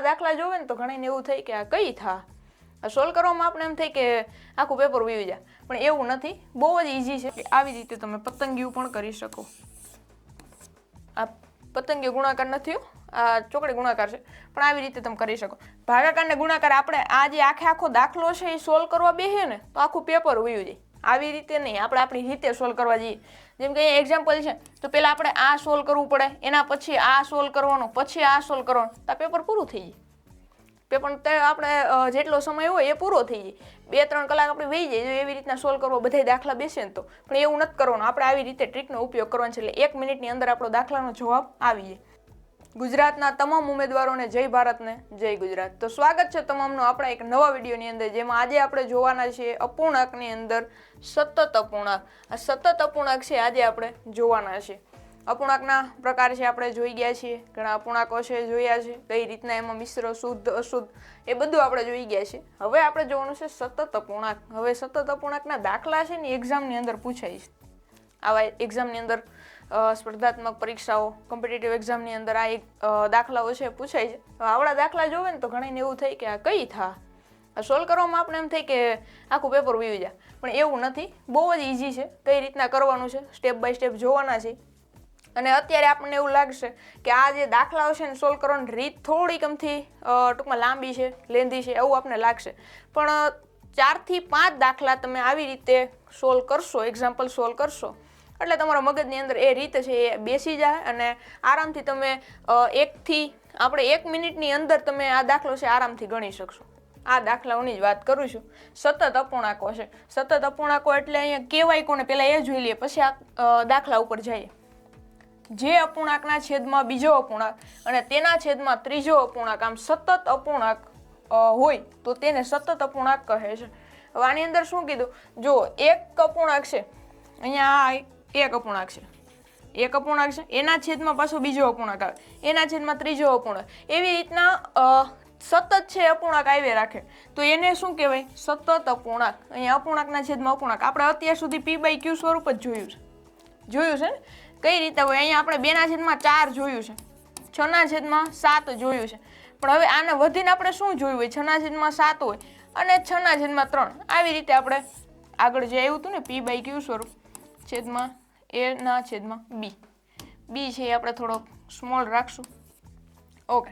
દાખલા જોવે ને તો ઘણાને એવું થાય કે આ કઈ થા આ સોલ્વ કરવામાં આપણે એમ થાય કે આખું પેપર વયું જાય, પણ એવું નથી. બહુ જ ઈઝી છે. આવી રીતે તમે પતંગિયું પણ કરી શકો. આ પતંગિયું ગુણાકાર નથી, આ ચોકડી ગુણાકાર છે, પણ આવી રીતે તમે કરી શકો. ભાગાકાર ને ગુણાકાર આપણે આ જે આખો દાખલો છે એ સોલ્વ કરવા બેસીએ ને તો આખું પેપર વયું જાય. આવી રીતે નહીં, આપણે આપણી રીતે સોલ્વ કરવા જઈએ. જેમ કે અહીંયા એક્ઝામ્પલ છે તો પહેલાં આપણે આ સોલ્વ કરવું પડે, એના પછી આ સોલ્વ કરવાનું, પછી આ સોલ્વ કરવાનું, તો આ પેપર પૂરું થઈ જાય. પેપર આપણે જેટલો સમય હોય એ પૂરો થઈ જાય. 2-3 કલાક આપણે વહી જાય જો એવી રીતના સોલ્વ કરવા બધા દાખલા બેસે ને તો. પણ એવું નથી કરવાનું, આપણે આવી રીતે ટ્રીકનો ઉપયોગ કરવાનો છે એટલે 1 મિનિટની અંદર આપણો દાખલાનો જવાબ આવી જાય. ગુજરાતના તમામ ઉમેદવારોને જય ભારતને જય ગુજરાત. તો સ્વાગત છે તમામનું આપણા એક નવા વિડીયોની અંદર, જેમાં આજે આપણે જોવાના છીએ અપૂર્ણાંકની અંદર સતત અપૂર્ણાંક. આ સતત અપૂર્ણાંક છે આજે આપણે જોવાના છે. અપૂર્ણાંકના પ્રકાર છે આપણે જોઈ ગયા છીએ, ઘણા અપૂર્ણાંકો છે જોયા છે, કઈ રીતના એમાં મિશ્ર, શુદ્ધ, અશુદ્ધ એ બધું આપણે જોઈ ગયા છે. હવે આપણે જોવાનું છે સતત અપૂર્ણાંક. હવે સતત અપૂર્ણાંકના દાખલા છે ને એક્ઝામની અંદર પૂછાય છે. આવા એક્ઝામની અંદર સ્પર્ધાત્મક પરીક્ષાઓ, કોમ્પિટિટિવ એક્ઝામની અંદર આ એક દાખલાઓ છે પૂછાય છે. આવડા દાખલા જોવે ને તો ઘણાને એવું થાય કે આ કઈ થા આ સોલ્વ કરવામાં આપણે એમ થાય કે આખું પેપર વયું જાય, પણ એવું નથી. બહુ જ ઈઝી છે. કઈ રીતના કરવાનું છે સ્ટેપ બાય સ્ટેપ જોવાના છે. અને અત્યારે આપણને એવું લાગશે કે આ જે દાખલાઓ છે ને સોલ્વ કરવાની રીત થોડીક અમથી ટૂંકમાં લાંબી છે, લેન્ધી છે, એવું આપણને લાગશે. પણ 4 થી 5 દાખલા તમે આવી રીતે સોલ્વ કરશો, એક્ઝામ્પલ સોલ્વ કરશો એટલે તમારા મગજની અંદર એ રીત છે એ બેસી જાય અને આરામથી તમે 1 મિનિટની અંદર તમે આ દાખલો છે આરામથી ગણી શકશો. આ દાખલાઓની જ વાત કરું છું. સતત અપૂર્ણાંકો છે. સતત અપૂર્ણાંકો એટલે અહીંયા કહેવાય કોને પહેલાં એ જોઈ લઈએ, પછી આ દાખલા ઉપર જઈએ. જે અપૂર્ણાંકના છેદમાં બીજો અપૂર્ણાંક અને તેના છેદમાં ત્રીજો અપૂર્ણાંક આમ સતત અપૂર્ણાંક હોય તો તેને સતત અપૂર્ણાંક કહે છે. હવે આની અંદર શું કીધું, જો એક અપૂર્ણાંક છે, અહીંયા એક અપૂર્ણાંક છે, એક અપૂર્ણાંક છે, એના છેદમાં પાછો બીજો અપૂર્ણાંક આવે, એના છેદમાં ત્રીજો અપૂર્ણાંક, એવી રીતના સતત છે અપૂર્ણાંક આવી રાખે તો એને શું કહેવાય, સતત અપૂર્ણાંક. અહીંયા અપૂર્ણાંકના છેદમાં અપૂર્ણાંક આપણે અત્યાર સુધી p/q સ્વરૂપ જ જોયું છે ને. કઈ રીતે હોય, અહીંયા આપણે 2/4 જોયું છે, 6/7 જોયું છે, પણ હવે આને વધીને આપણે શું જોયું હોય, 6/7 હોય અને 6/3. આવી રીતે આપણે આગળ જે આવ્યું હતું ને p/q સ્વરૂપ છેદમાં a/b, b છે એ આપણે થોડોક સ્મોલ રાખશું. ઓકે,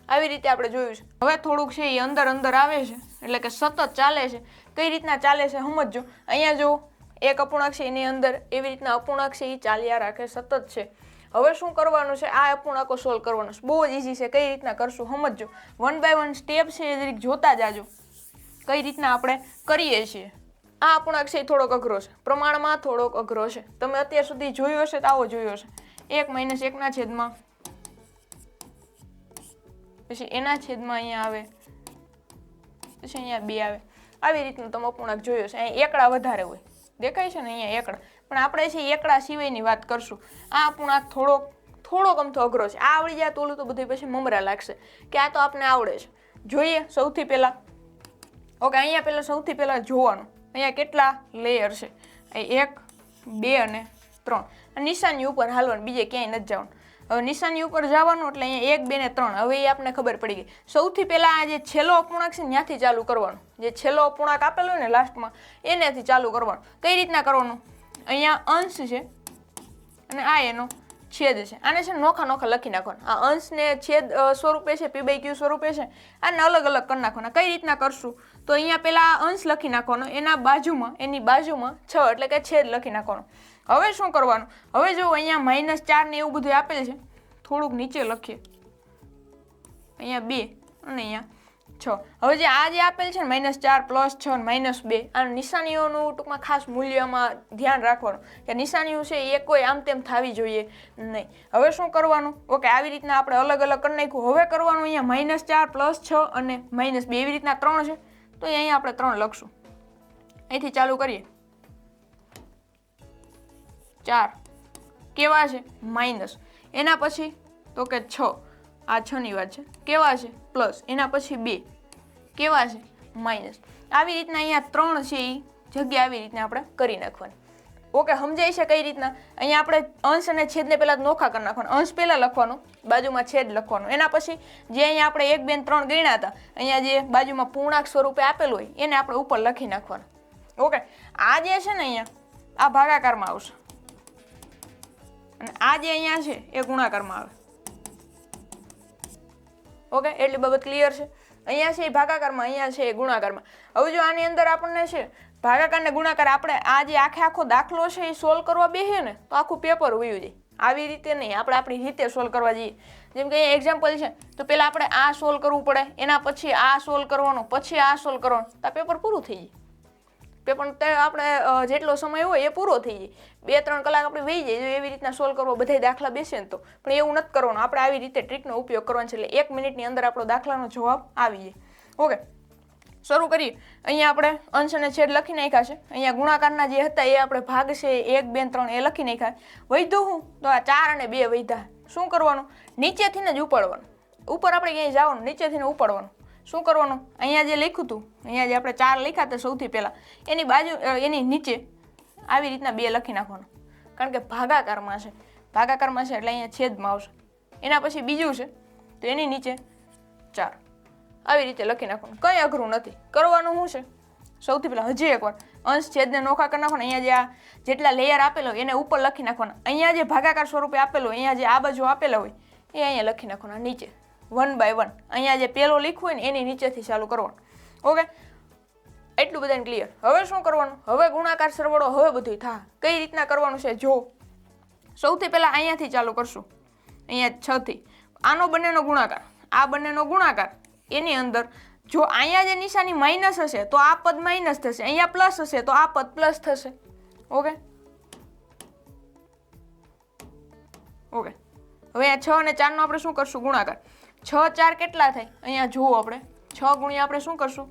આવી રીતે આપણે જોયું છે. હવે થોડુંક છે એ અંદર આવે છે એટલે કે સતત ચાલે છે. કઈ રીતના ચાલે છે સમજજો. અહીંયા જો એક અપૂર્ણાંક છે એની અંદર એવી રીતના અપૂર્ણાંક છે એ ચાલ્યા રાખે, સતત છે. હવે શું કરવાનું છે, આ અપૂર્ણાંકો સોલ્વ કરવાનું છે. બહુ જ ઈઝી છે. કઈ રીતના કરશું સમજજો. 1 by 1 સ્ટેપ છે એ જરીક જોતા જાજો કઈ રીતના આપણે કરીએ છીએ. આ અપૂર્ણાંક છે એ થોડોક અઘરો છે, પ્રમાણમાં થોડોક અઘરો છે. તમે અત્યાર સુધી જોયો હશે તો આવો જોયો હશે. 1 - 1 ના છેદમાં, પછી એના છેદમાં અહીંયા આવે, પછી અહીંયા 2 આવે. આવી રીતનું તમે અપૂર્ણાંક જોયો છે. અહીંયા એકડા વધારે હોય, દેખાય છે ને અહીંયા એકડા, પણ આપણે છે એકડા સિવાયની વાત કરશું. આ અપૂર્ણાંક થોડોક અમથો અઘરો છે. આ આવડી જાય તો ઓલું તો બધું પછી મમરા લાગશે કે આ તો આપણે આવડે છે. જોઈએ સૌથી પહેલા. ઓકે, અહીંયા પહેલા સૌથી પહેલા જોવાનું અહીંયા કેટલા લેયર છે. 1, 2 અને 3. નિશાની ઉપર હાલવાનું, બીજે ક્યાંય નથી જવાનું. હવે નિશાની ઉપર જવાનું એટલે અહીંયા 1, 2 ને 3. હવે એ આપણે ખબર પડી ગઈ. સૌથી પહેલા આ જે છેલ્લો અપૂર્ણાંક છે ત્યાંથી ચાલુ કરવાનું. જે છેલ્લો અપૂર્ણાંક આપેલો હોય ને લાસ્ટમાં એનેથી ચાલુ કરવાનું. કઈ રીતના કરવાનું, અહીંયા અંશ છે અને આ એનો છેદ છે. આને છે નોખા લખી નાખવાનું. આ અંશને છેદ સ્વરૂપે છે, p/q સ્વરૂપે છે, આને અલગ અલગ કરી નાખવાના. કઈ રીતના કરશું તો અહીંયા પહેલા અંશ લખી નાખવાનો, એની બાજુમાં 6 એટલે કે છેદ લખી નાખવાનો. હવે શું કરવાનું, હવે જો અહીંયા -4 ને એવું બધું આપેલ છે, થોડુંક નીચે લખીએ, અહીંયા 2 અને અહીંયા 6. હવે જે આપેલ છે ને -4 +6 -2, આ નિશાનીઓનું ટૂંકમાં ખાસ મૂલ્યમાં ધ્યાન રાખવાનું કે નિશાનીઓ છે એ કોઈ આમ તેમ થવી જોઈએ નહીં. હવે શું કરવાનું, ઓકે, આવી રીતના આપણે અલગ અલગ કરી નાખ્યું. હવે કરવાનું અહીંયા -4 +6 અને -2 એવી રીતના 3 છે તો અહીંયા આપણે 3 લખશું. અહીંથી ચાલુ કરીએ. 4 કેવા છે, માઇનસ, એના પછી તો કે 6, આ 6 ની વાત છે, કેવા છે, પ્લસ, એના પછી 2 કેવા છે, માઇનસ. આવી રીતના અહીંયા 3 છે એ જગ્યા આવી રીતના આપણે કરી નાખવાની. ઓકે, સમજાય છે કઈ રીતના? અહીંયા આપણે અંશ અને છેદને પહેલા નોખા કરી નાખવાનો. અંશ પહેલા લખવાનો, બાજુમાં છેદ લખવાનો. એના પછી જે અહીંયા આપણે 1 2 3 ગણ્યા હતા, અહીંયા જે બાજુમાં પૂર્ણાંક સ્વરૂપે આપેલું હોય એને આપણે ઉપર લખી નાખવાનું. ઓકે, આ જે છે ને અહીંયા આ ભાગાકારમાં આવશે અને આ જે અહીંયા છે એ ગુણાકારમાં આવે. ઓકે, એટલી બાબત ક્લિયર છે? અહીંયા છે એ ભાગાકારમાં, અહીંયા છે એ ગુણાકારમાં. હવે જો આની અંદર આપણને છે ભાગાકાર ને ગુણાકાર, આપણે આ જે આખો દાખલો છે એ સોલ્વ કરવા બેસીએ ને તો આખું પેપર વયું જાય. આવી રીતે નહીં, આપણે આપણી રીતે સોલ્વ કરવા જઈએ. જેમ કે અહીંયા એક્ઝામ્પલ છે તો પહેલાં આપણે આ સોલ્વ કરવું પડે, એના પછી આ સોલ્વ કરવાનો, પછી આ સોલ્વ કરવાનું, તો આ પેપર પૂરું થઈ જાય. પેપર આપણે જેટલો સમય હોય એ પૂરો થઈ જાય. 2 3 કલાક આપણે વહી જાય જો એવી રીતના સોલ્વ કરવો બધા દાખલા બેસે ને તો. પણ એવું નથી કરવાનું, આપણે આવી રીતે ટ્રીકનો ઉપયોગ કરવાનો છે એટલે 1 મિનિટની અંદર આપણો દાખલાનો જવાબ આવી જાય. ઓકે, શરૂ કરીએ. અહીંયા આપણે અંશ અને છેદ લખી નાખ્યા છે. અહીંયા ગુણાકારના જે હતા એ આપણે ભાગ છે 1 2 3 એ લખી નાખ્યા. વધ્યું હું તો આ 4 અને 2 વધ્યા. શું કરવાનું? નીચેથી જ ઉપાડવાનું. ઉપર આપણે ક્યાંય જવાનું, નીચેથી ઉપાડવાનું. શું કરવાનું? અહીંયા જે લખ્યું હતું, અહીંયા જે આપણે 4 લખ્યા હતા સૌથી પહેલાં, એની બાજુ એની નીચે આવી રીતના 2 લખી નાખવાનું. કારણ કે ભાગાકારમાં છે, ભાગાકારમાં છે એટલે અહીંયા છેદમાં આવશે. એના પછી બીજું છે તો એની નીચે 4 આવી રીતે લખી નાખવાનું. કંઈ અઘરું નથી. કરવાનું શું છે? સૌથી પહેલાં હજી એકવાર અંશ છેદને નોખા કરી નાખવાના. અહીંયા જે આ જેટલા લેયર આપેલો હોય એને ઉપર લખી નાખવાના. અહીંયા જે ભાગાકાર સ્વરૂપે આપેલો હોય, અહીંયા જે આ બાજુ આપેલા હોય એ અહીંયા લખી નાખવાના નીચે 1 by 1. અહીંયા જે પેલો લખ્યું હોય ને એની નીચેથી ચાલુ કરવાનું. ઓકે, એટલું બધાને ક્લિયર? હવે શું કરવાનું? હવે ગુણાકાર સરવાળો હવે બધું થાય. કઈ રીતના કરવાનું છે જો, સૌથી પહેલાં અહીંયાથી ચાલુ કરશું. અહીંયા 6 થી આનો બંનેનો ગુણાકાર, આ બંનેનો ગુણાકાર, એની અંદર જો અહીંયા જે નિશાની માઇનસ હશે તો આ પદ માઇનસ થશે, અહીંયા પ્લસ હશે તો આ પદ પ્લસ થશે. ઓકે ઓકે, હવે આ 6 અને 4 નો આપણે શું કરશું? ગુણાકાર. 6 4 કેટલા થાય? અહીંયા જુઓ, આપણે 6 ગુણ્યા આપણે શું કરશું?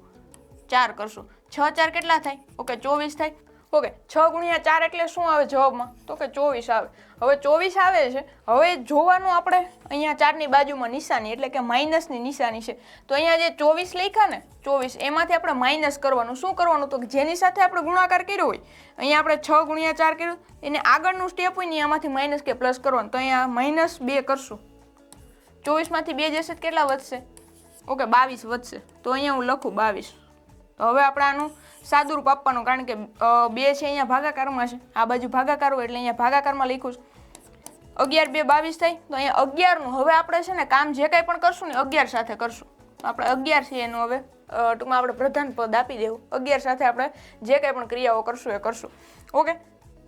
4 કરશું. 6 4 કેટલા થાય? ઓકે, 24 થાય. ઓકે, 6 ગુણ્યા 4 એટલે શું આવે જવાબમાં? તો કે 24 આવે. હવે 24 આવે છે. હવે જોવાનું આપણે અહીંયા 4 ની બાજુમાં નિશાની એટલે કે માઇનસની નિશાની છે. તો અહીંયા જે 24 લખ્યા ને 24, એમાંથી આપણે માઇનસ કરવાનું. શું કરવાનું? તો જેની સાથે આપણે ગુણાકાર કર્યો હોય, અહીંયા આપણે 6 ગુણ્યા 4 કર્યું, એને આગળનું સ્ટેપ હોય ને એમાંથી માઇનસ કે પ્લસ કરવાનું. તો અહીંયા -2 કરશું. 24 માંથી 2 જશે કેટલા વધશે? ઓકે, 22 વધશે. તો અહીંયા હું લખું 22. તો હવે આપણે આનું સાદુરૂપ આપવાનું, કારણ કે 2 છે અહીંયા ભાગાકારમાં છે, આ બાજુ ભાગાકાર હોય એટલે અહીંયા ભાગાકારમાં લખ્યું છે. 11 2 22 થાય. તો અહીંયા 11 નું હવે આપણે છે ને કામ જે કાંઈ પણ કરશું ને 11 સાથે કરશું. આપણે 11 છે એનું હવે ટૂંકમાં આપણે પ્રધાન પદ આપી દેવું. 11 સાથે આપણે જે કાંઈ પણ ક્રિયાઓ કરશું એ કરશું. ઓકે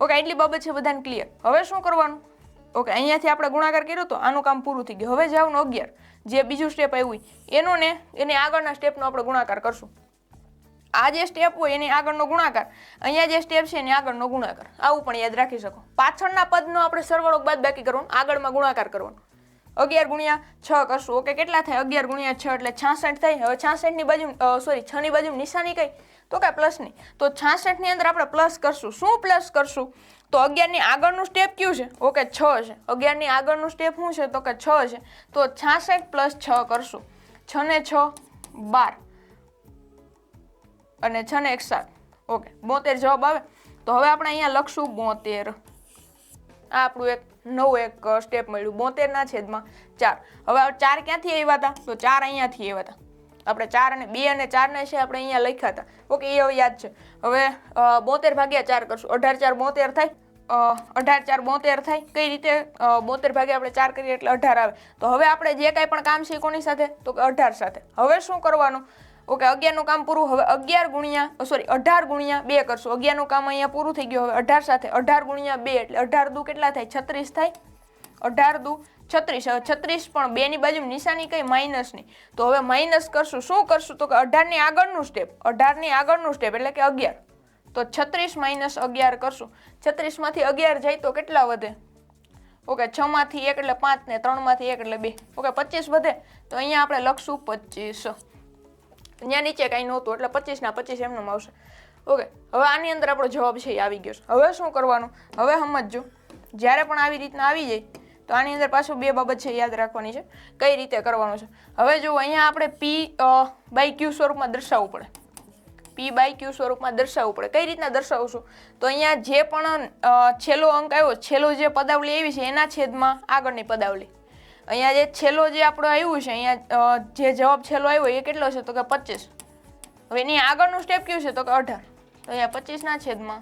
ઓકે, એટલી બાબત છે બધાને ક્લિયર? હવે શું કરવાનું? ઓકે, અહીંયાથી આપણે ગુણાકાર કર્યો તો આનું કામ પૂરું થઈ ગયું. હવે જવાનું 11, જે બીજું સ્ટેપ આવ્યું એનો ને એને આગળના સ્ટેપનો આપણે ગુણાકાર કરશું. આ જે સ્ટેપ હોય એની આગળનો ગુણાકાર, અહીંયા જે સ્ટેપ છે એની આગળનો ગુણાકાર. આવું પણ યાદ રાખી શકો. પાછળના પદનો આપણે સરવાળો બાદબાકી કરવાનો, આગળમાં ગુણાકાર કરવાનો. 11 ગુણ્યા 6 કરશું. ઓકે, કેટલા થાય? 11 ગુણ્યા 6 એટલે 66 થાય. હવે 66 ની બાજુ 6 ની બાજુ નિશાની કઈ? તો કે પ્લસની. તો 66 ની અંદર આપણે પ્લસ કરશું. શું પ્લસ કરશું? તો 11 ની આગળનું સ્ટેપ કયું છે? ઓકે, 6 છે. 11 ની આગળનું સ્ટેપ શું છે? તો કે 6 છે. તો 66 પ્લસ 6 કરશું. 6 ને 6 12 અને 6 ને 1 7. ઓકે, 72 જવાબ આવે. તો હવે આપણે અહીંયા લખશું 72. આ આપણું એક નવું એક સ્ટેપ મળ્યું. 72 ના છેદમાં 4. હવે 4 ક્યાંથી આવ્યા હતા? તો 4 અહીંયાથી આવ્યા હતા. આપણે 4 અને 2 અને 4 ને છે આપણે અહીંયા લખ્યા હતા. ઓકે, એ હવે યાદ છે. હવે 72 ભાગ્યા 4 કરશું. 18 4 72 થાય. 18 4 72 થાય. કઈ રીતે? 72 ભાગ્યા આપણે 4 કરીએ એટલે 18 આવે. તો હવે આપણે જે કાંઈ પણ કામ છે કોની સાથે? તો કે 18 સાથે. હવે શું કરવાનું? ઓકે, 11 નું કામ પૂરું. હવે 18 ગુણ્યા 2 કરશું. 11 નું કામ અહીંયા પૂરું થઈ ગયું. હવે 18 સાથે 18 ગુણ્યા 2 એટલે 18 દુ કેટલા થાય? 36 થાય. 18 દુ 36. હવે 36 પણ 2 ની બાજુ નિશાની કઈ? માઇનસની. તો હવે માઇનસ કરશું. શું કરશું? તો કે 18 ની આગળનું સ્ટેપ. 18 ની આગળનું સ્ટેપ એટલે કે 11. તો 36 - 11 કરશું. 36 માંથી 11 જાય તો કેટલા વધે? ઓકે, 6 માંથી 1 એટલે 5 ને 3 માંથી 1 એટલે 2. ઓકે, 25 વધે. તો અહીંયા આપણે લખશું 25. અહીંયા નીચે કાંઈ નહોતું એટલે 25 ના 25 એમનેમ આવશે. ઓકે, હવે આની અંદર આપણો જવાબ છે એ આવી ગયો છે. હવે શું કરવાનું? હવે સમજજો, જ્યારે પણ આવી રીતના આવી જાય તો આની અંદર પાછું 2 બાબત છે યાદ રાખવાની છે. કઈ રીતે કરવાનું છે? હવે જો અહીંયા આપણે P/Q સ્વરૂપમાં દર્શાવવું પડે. p/q સ્વરૂપમાં દર્શાવવું પડે. કઈ રીતના દર્શાવશું? તો અહીંયા જે પણ છેલ્લો અંક આવ્યો, છેલ્લો જે પદાવલી આવી છે એના છેદમાં આગળની પદાવલી. અહીંયા જે છેલ્લો જે આપણો આવ્યું છે, અહીંયા જે જવાબ છેલ્લો આવ્યો એ કેટલો છે? તો કે 25. હવે એની આગળનું સ્ટેપ કયું છે? તો કે 18. તો અહીંયા 25 ના છેદમાં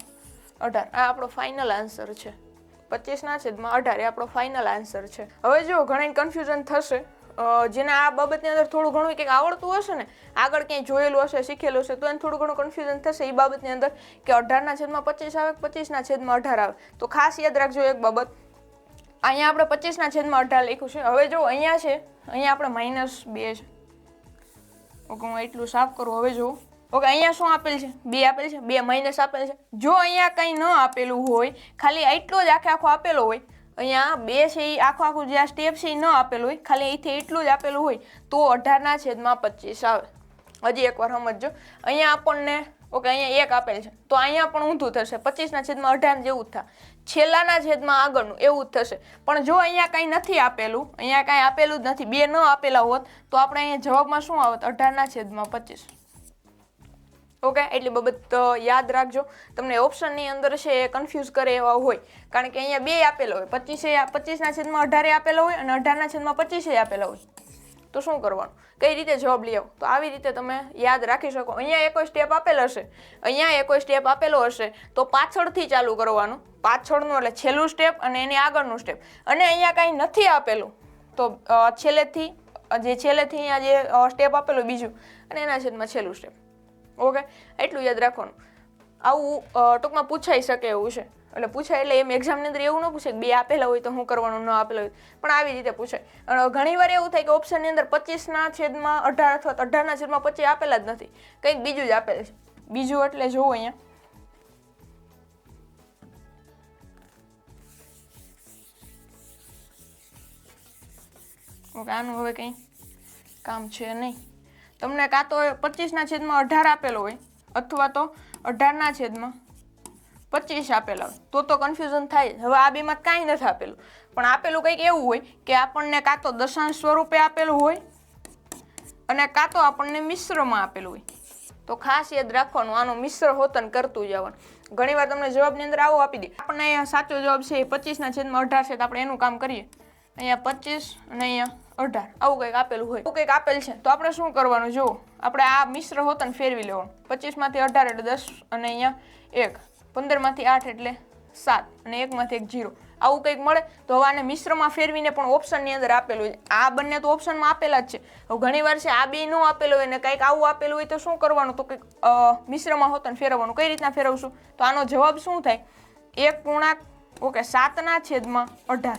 18 આ આપણો ફાઇનલ આન્સર છે. 25 ના છેદમાં 18 એ આપણો ફાઇનલ આન્સર છે. હવે જો ઘણા કન્ફ્યુઝન થશે, જેને આ બાબતની અંદર થોડું ઘણું કંઈક આવડતું હશે ને, આગળ ક્યાંય જોયેલું હશે, શીખેલું હશે, તો એને થોડું ઘણું કન્ફ્યુઝન થશે એ બાબતની અંદર કે 18 ના છેદમાં 25 આવે, 25 ના છેદમાં 18 આવે. તો ખાસ યાદ રાખજો એક બાબત, અહીંયા આપણે 25 ના છેદમાં 18 લખ્યું છે. હવે જો અહીંયા છે, અહીંયા આપણે -2 છે. ઓકે, હું એટલું સાફ કરું. હવે જો ઓકે, અહીંયા શું આપેલ છે? 2 આપેલ છે, 2 માઇનસ આપેલ છે. જો અહીંયા કંઈ ન આપેલું હોય, ખાલી એટલો જ આખો આપેલો હોય, અહીંયા 2 છે એ આખું જે આ સ્ટેપ છે એ ન આપેલું હોય, ખાલી અહીંથી એટલું જ આપેલું હોય, તો 18 ના છેદમાં 25 આવે. હજી એકવાર સમજજો, અહીંયા આપણને ઓકે અહીંયા 1 આપેલ છે, તો અહીંયા પણ ઊંધું થશે, 25 ના છેદમાં 18 જેવું જ થાય, છેલ્લાના છેદમાં આગળનું એવું જ થશે. પણ જો અહીંયા કંઈ નથી આપેલું, અહીંયા કાંઈ આપેલું જ નથી, 2 ન આપેલા હોત, તો આપણે અહીંયા જવાબમાં શું આવત? 18 ના છેદમાં 25. ઓકે, એટલી બાબત યાદ રાખજો. તમને ઓપ્શનની અંદર છે એ કન્ફ્યુઝ કરે એવા હોય, કારણ કે અહીંયા 2 આપેલો હોય, 25 ના છેદમાં 18 આપેલો હોય અને 18 ના છેદમાં 25 આપેલા હોય, તો શું કરવાનું? કઈ રીતે જવાબ લઈ આવો? તો આવી રીતે તમે યાદ રાખી શકો. અહીંયા એકો સ્ટેપ આપેલ હશે, અહીંયા એકો સ્ટેપ આપેલો હશે, તો પાછળથી ચાલુ કરવાનું. પાછળનું એટલે છેલ્લું સ્ટેપ અને એની આગળનું સ્ટેપ. અને અહીંયા કાંઈ નથી આપેલું, તો છેલ્લેથી અહીંયા જે સ્ટેપ આપેલું બીજું અને એના છેદમાં છેલ્લું સ્ટેપ. ઓકે, એટલું યાદ રાખવાનું. આવું ટૂંકમાં પૂછાઈ શકે એવું છે. એટલે પૂછાય એટલે એમ એક્ઝામની અંદર એવું ન પૂછે કે 2 આપેલા હોય તો શું કરવાનું, ન આપેલા હોય, પણ આવી રીતે પૂછાય. અને ઘણીવાર એવું થાય કે ઓપ્શનની અંદર 25 ના છેદમાં 18 અથવા 18 ના છેદમાં 25 આપેલા જ નથી, કંઈક બીજું જ આપેલ છે. બીજું એટલે જોવો અહીંયા, ઓકે, આનું હવે કંઈ કામ છે નહીં. તમને કાં તો 25 ના છેદમાં 18 આપેલો હોય અથવા તો 18 ના છેદમાં 25 આપેલા હોય, તો કન્ફ્યુઝન થાય. હવે આ બેમાં કાંઈ નથી આપેલું, પણ આપેલું કંઈક એવું હોય કે આપણને કાં તો દશાંશ સ્વરૂપે આપેલું હોય અને કાં તો આપણને મિશ્રમાં આપેલું હોય. તો ખાસ યાદ રાખવાનું, આનું મિશ્ર હોતન કરતું જવાનું. ઘણીવાર તમને જવાબની અંદર આવું આપી દે, આપણને અહીંયા સાચો જવાબ છે 25 ના છેદમાં 18 છે, તો આપણે એનું કામ કરીએ. અહીંયા 25 અને અહીંયા 18 આવું કંઈક આપેલું હોય, આવું કંઈક આપેલ છે, તો આપણે શું કરવાનું? જુઓ, આપણે આ મિશ્ર હોતન ફેરવી લેવાનું. 25 માંથી 18 એટલે 10 અને અહીંયા 1, 15 માંથી 8 એટલે 7 અને 1 માંથી 1 0, આવું કંઈક મળે. તો હવે આને મિશ્રમાં ફેરવીને પણ ઓપ્શનની અંદર આપેલું હોય. આ બંને તો ઓપ્શનમાં આપેલા જ છે. હવે ઘણીવાર છે આ બે ન આપેલું હોય ને કંઈક આવું આપેલું હોય, તો શું કરવાનું? તો કંઈક મિશ્રમાં હોતન ફેરવવાનું. કઈ રીતના ફેરવશું? તો આનો જવાબ શું થાય? 1 પૂર્ણાંક ઓકે 7 ના છેદમાં 18.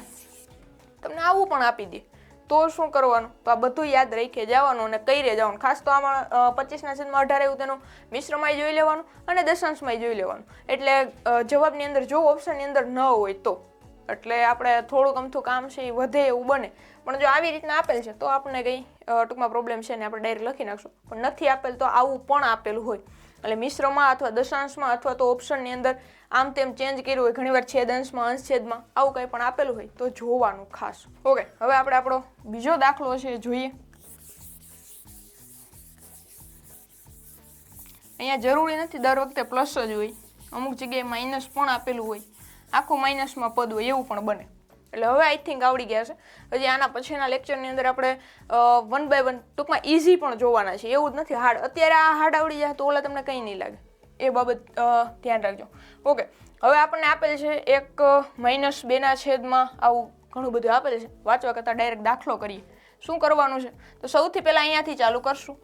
તમને આવું પણ આપી દે, તો શું કરવાનું? તો આ બધું યાદ રાખી જવાનું અને કઈ રે જવાનું. ખાસ તો આમાં 25 ના છેદમાં 18 એવું તેનું મિશ્રમાં જોઈ લેવાનું અને દશાંશમાં જોઈ લેવાનું. એટલે જવાબની અંદર જો ઓપ્શનની અંદર ન હોય તો, એટલે આપણે થોડુંક અમથું કામ છે એ વધે એવું બને. પણ જો આવી રીતના આપેલ છે તો આપણને કંઈ ટૂંકમાં પ્રોબ્લેમ છે ને આપણે ડાયરેક્ટ લખી નાખશું. પણ નથી આપેલ તો આવું પણ આપેલું હોય, એટલે મિશ્રમાં અથવા દશાંશમાં અથવા તો ઓપ્શનની અંદર આમ તેમ ચેન્જ કર્યું હોય, ઘણીવાર છેદંશમાં અંશછેદમાં આવું કંઈ પણ આપેલું હોય તો જોવાનું ખાસ. ઓકે, હવે આપણે આપણો બીજો દાખલો છે જોઈએ. અહીંયા જરૂરી નથી દર વખતે પ્લસ જ હોય, અમુક જગ્યાએ માઇનસ પણ આપેલું હોય, આખું માઇનસમાં પદ હોય એવું પણ બને. એટલે હવે આઈ થિંક આવડી ગયા છે. હજી આના પછીના લેક્ચરની અંદર આપણે 1 બાય 1 ટૂંકમાં ઇઝી પણ જોવાના છે, એવું જ નથી હાર્ડ. અત્યારે આ હાર્ડ આવડી જાય તો ઓલા તમને કંઈ નહીં લાગે, એ બાબત ધ્યાન રાખજો. ઓકે, હવે આપણને આપેલ છે એક -2 ના છેદમાં આવું ઘણું બધું આપેલ છે. વાંચવા કરતાં ડાયરેક્ટ દાખલો કરીએ. શું કરવાનું છે? તો સૌથી પહેલાં અહીંયાથી ચાલુ કરશું,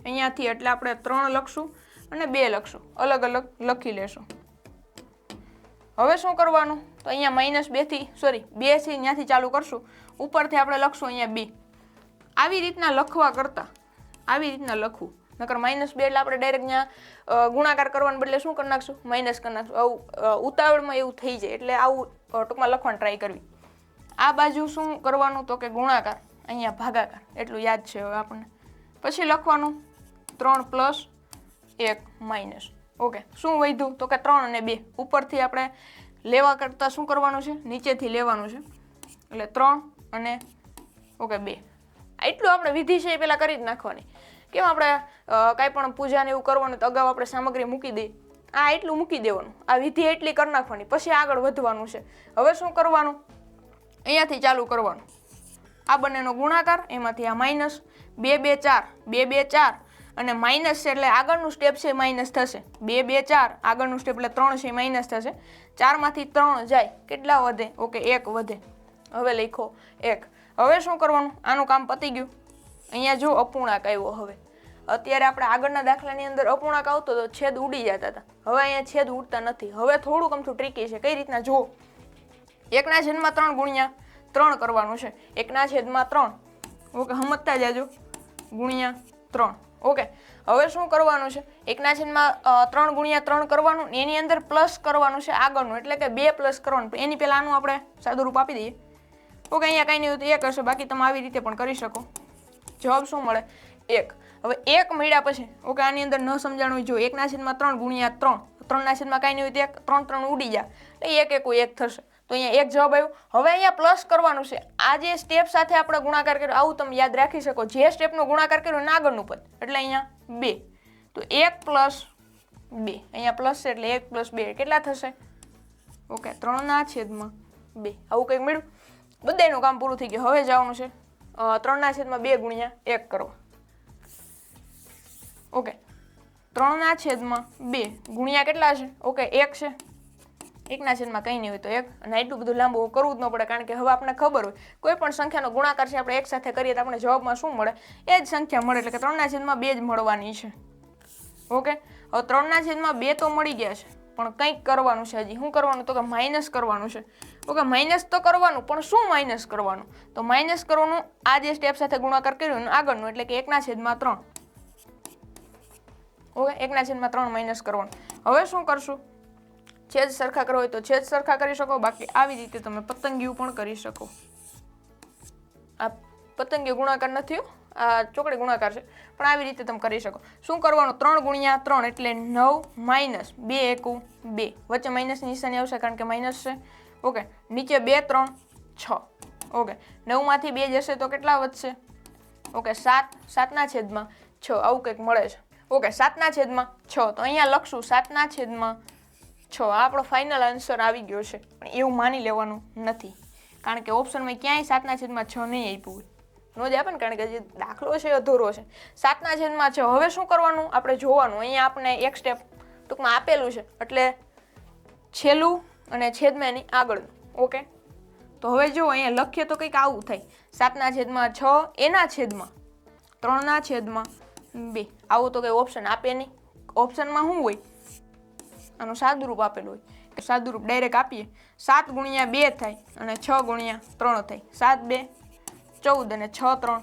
અહીંયાથી, એટલે આપણે 3 લખશું અને 2 લખશું, અલગ અલગ લખી લેશું. હવે શું કરવાનું? તો અહીંયા -2 થી ત્યાંથી ચાલુ કરશું, ઉપરથી આપણે લખશું અહીંયા 2. આવી રીતના લખવા કરતાં આવી રીતના લખવું, નકર -2 એટલે આપણે ડાયરેક્ટ ત્યાં ગુણાકાર કરવાને બદલે શું કરી નાખશું? માઇનસ કરી નાખશું. આવું ઉતાવળમાં એવું થઈ જાય, એટલે આવું ટૂંકમાં લખવાનું ટ્રાય કરવી. આ બાજુ શું કરવાનું? તો કે ગુણાકાર, અહીંયા ભાગાકાર, એટલું યાદ છે હવે આપણને. પછી લખવાનું 3 + 1 - ઓકે, શું વધ્યું? તો કે 3 અને 2. ઉપરથી આપણે લેવા કરતાં શું કરવાનું છે? નીચેથી લેવાનું છે, એટલે 3 અને ઓકે 2. એટલું આપણે વિધિ છે એ પહેલાં કરી જ નાખવાની. કેમ આપણે કાંઈ પણ પૂજાને એવું કરવાનું તો અગાઉ આપણે સામગ્રી મૂકી દઈએ, આ એટલું મૂકી દેવાનું, આ વિધિ એટલી કરી નાખવાની, પછી આગળ વધવાનું છે. હવે શું કરવાનું, અહીંયાથી ચાલુ કરવાનું, આ બંનેનો ગુણાકાર, એમાંથી આ માઇનસ, 2 2 4 2 2 4 અને માઇનસ છે એટલે આગળનું સ્ટેપ છે માઇનસ થશે, 2 2 4 આગળનું સ્ટેપ એટલે 3 છે માઇનસ થશે, 4માંથી 3 જાય, કેટલા વધે, ઓકે 1 વધે. હવે લખો 1. હવે શું કરવાનું, આનું કામ પતી ગયું. અહીંયા જો અપૂર્ણાંક આવ્યો. હવે અત્યારે આપણે આગળના દાખલાની અંદર અપૂર્ણાંક આવતો તો છેદ ઉડી જતા હતા, હવે અહીંયા છેદ ઉડતા નથી. હવે થોડુંક અમથું ટ્રિકી છે, કઈ રીતના જુઓ, 1/3 ગુણ્યા 3 કરવાનું છે, 1/3, ઓકે સમજતા જાજો, ગુણ્યા 3, ઓકે. હવે શું કરવાનું છે, 1/3 ગુણ્યા 3 કરવાનું, એની અંદર પ્લસ કરવાનું છે આગળનું, એટલે કે 2 પ્લસ કરવાનું. એની પહેલા આનું આપણે સાદું રૂપ આપી દઈએ, ઓકે. અહીંયા કાંઈ નહીં હોય તો 1 હશે, બાકી તમે આવી રીતે પણ કરી શકો. જવાબ શું મળે, 1. હવે 1 મળ્યા પછી, ઓકે, આની અંદર ન સમજાણું જો 1/3 ગુણ્યા 3, 3/3 કાંઈ નહીં હોય તો 3 3 ઉડી જાય, એટલે 1 1 થશે, તો અહીંયા 1 જવાબ આવ્યો. હવે અહીંયા પ્લસ કરવાનું છે, આ જે સ્ટેપ સાથે આપણે ગુણાકાર કર્યો, આવું તમે યાદ રાખી શકો, જે સ્ટેપનો ગુણાકાર કર્યો એના આગળનું પદ, એટલે અહીંયા 2, તો 1 + 2, અહીંયા પ્લસ છે એટલે 1 + 2 કેટલા થશે, ઓકે 3/2. આવું કંઈક મળ્યું, બધાનું કામ પૂરું થઈ ગયું. હવે જવાનું છે 3/2 ગુણ્યા 1 કરવા, ઓકે. 3/2 ગુણ્યા કેટલા છે, ઓકે 1 છે, 1/, કંઈ નહીં હોય તો 1. અને એટલું બધું લાંબુ કરવું જ ન પડે, કારણ કે હવે આપણને ખબર હોય કોઈ પણ સંખ્યાનો ગુણાકાર છે આપણે એક સાથે કરીએ તો આપણે જવાબમાં શું મળે, એ જ સંખ્યા મળે, એટલે કે 3/2 જ મળવાની છે, ઓકે. હવે 3/2 તો મળી ગયા છે, પણ કંઈક કરવાનું છે હજી. શું કરવાનું, તો કે માઇનસ કરવાનું છે, ઓકે. માઇનસ તો કરવાનું, પણ શું માઇનસ કરવાનું, તો માઇનસ કરવાનું આ જે સ્ટેપ સાથે ગુણાકાર કર્યો એનું આગળનું, એટલે કે 1/3, ઓકે. 1/3 માઇનસ કરવાનું. હવે શું કરશું, છેદ સરખા કરવા હોય તો છેદ સરખા કરી શકો, બાકી આવી રીતે તમે પતંગિયું પણ કરી શકો. આ પતંગિયું ગુણાકાર નથી, આ ચોકડી ગુણાકાર છે, પણ આવી રીતે તમે કરી શકો. શું કરવાનું, 3 ગુણ્યા 3 એટલે 9 માઇનસ 2 1 2, વચ્ચે માઇનસની નિશાની આવશે કારણ કે માઇનસ છે, ઓકે. નીચે 2 3 6, ઓકે. 9માંથી 2 જશે તો કેટલા વધશે, ઓકે 7, 7/6, આવું કંઈક મળે છે, ઓકે. 7/6, તો અહીંયા લખશું 7/6. આ આપણો ફાઇનલ આન્સર આવી ગયો છે, પણ એવું માની લેવાનું નથી, કારણ કે ઓપ્શનમાં ક્યાંય 7/6 નહીં આપ્યું હોય, ન જ આપે ને, કારણ કે જે દાખલો છે અધૂરો છે. 7/6. હવે શું કરવાનું, આપણે જોવાનું, અહીંયા આપણે એક સ્ટેપ ટૂંકમાં આપેલું છે, એટલે છેલ્લું અને છેદમાં એની આગળનું, ઓકે. તો હવે જો અહીંયા લખીએ તો કંઈક આવું થાય, 7/6 એના છેદમાં 3/2, આવું તો કંઈ ઓપ્શન આપે નહીં. ઓપ્શનમાં શું હોય, આનું સાદું રૂપ આપેલું હોય, સાદું રૂપ ડાયરેક્ટ આપીએ, 7 ગુણ્યા 2 થાય અને 6 ગુણ્યા 3 થાય, 7 2 14 અને 6 3,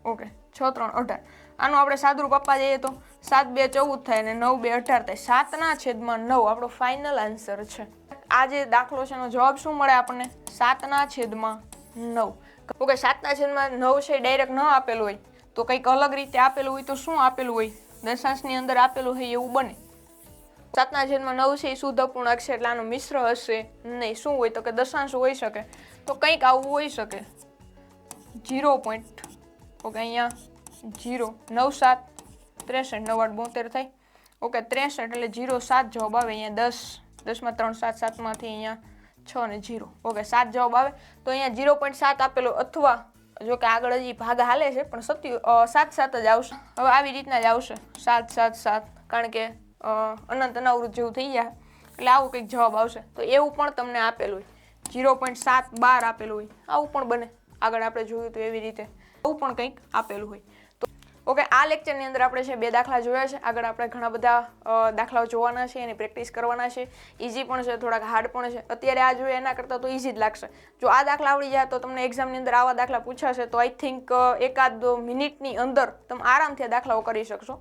ઓકે 6 3 18. આનું આપણે સાદું રૂપ આપવા જઈએ તો 7 2 14 થાય અને 9 2 18 થાય, 7/9 આપણો ફાઇનલ આન્સર છે. આ જે દાખલો છે એનો જવાબ શું મળે આપણને, 7/9, ઓકે. 7/9 છે ડાયરેક્ટ ન આપેલું હોય તો કંઈક અલગ રીતે આપેલું હોય, તો શું આપેલું હોય, દશાંશની અંદર આપેલું હોય એવું બને. 7/9 છે એ શુદ્ધ અપૂર્ણાંક છે, એટલે આનો મિશ્ર હશે નહીં. શું હોય તો કે દશાંશ હોઈ શકે, તો કંઈક આવું હોઈ શકે, 0 પોઈન્ટ, ઓકે. અહીંયા 0 9 7 63 9 8 72 થાય, ઓકે. 63 એટલે 0 7 જવાબ આવે. અહીંયા 10 10 માં 3 7 7 માંથી અહીંયા 6 અને 0, ઓકે 7 જવાબ આવે. તો અહીંયા 0.7 આપેલો, અથવા જો કે આગળ હજી ભાગ હાલે છે પણ 7 7 જ આવશે. હવે આવી રીતના જ આવશે 7 7 7, કારણ કે અનંત અનાવૃત જેવું થઈ જાય, એટલે આવું કંઈક જવાબ આવશે. તો એવું પણ તમને આપેલું હોય, 0.712 આપેલું હોય, આવું પણ બને. આગળ આપણે જોયું તો એવી રીતે આવું પણ કંઈક આપેલું હોય. તો ઓકે, આ લેક્ચરની અંદર આપણે છે 2 દાખલા જોયા છે. આગળ આપણે ઘણા બધા દાખલાઓ જોવાના છે, એની પ્રેક્ટિસ કરવાના છે. ઇઝી પણ છે, થોડાક હાર્ડ પણ છે. અત્યારે આ જોઈએ એના કરતાં તો ઇઝી જ લાગશે. જો આ દાખલા આવડી જાય તો તમને એક્ઝામની અંદર આવા દાખલા પૂછાશે તો આઈ થિંક એકાદ મિનિટની અંદર તમે આરામથી આ દાખલાઓ કરી શકશો.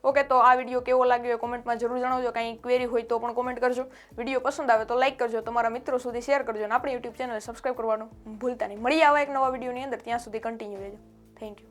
ઓકે, તો આ વિડીયો કેવો લાગ્યો એ કોમેન્ટમાં જરૂર જણાવજો. કંઈ ક્વેરી હોય તો પણ કોમેન્ટ કરજો. વિડીયો પસંદ આવે તો લાઈક કરજો, તમારા મિત્રો સુધી શેર કરજો અને આપણી યુટ્યુબ ચેનલ સબસ્ક્રાઈબ કરવાનું ભૂલતા નહીં. મળીએ આવા એક નવા વિડીયોની અંદર. ત્યાં સુધી કન્ટિન્યુ રહેજો. Thank you.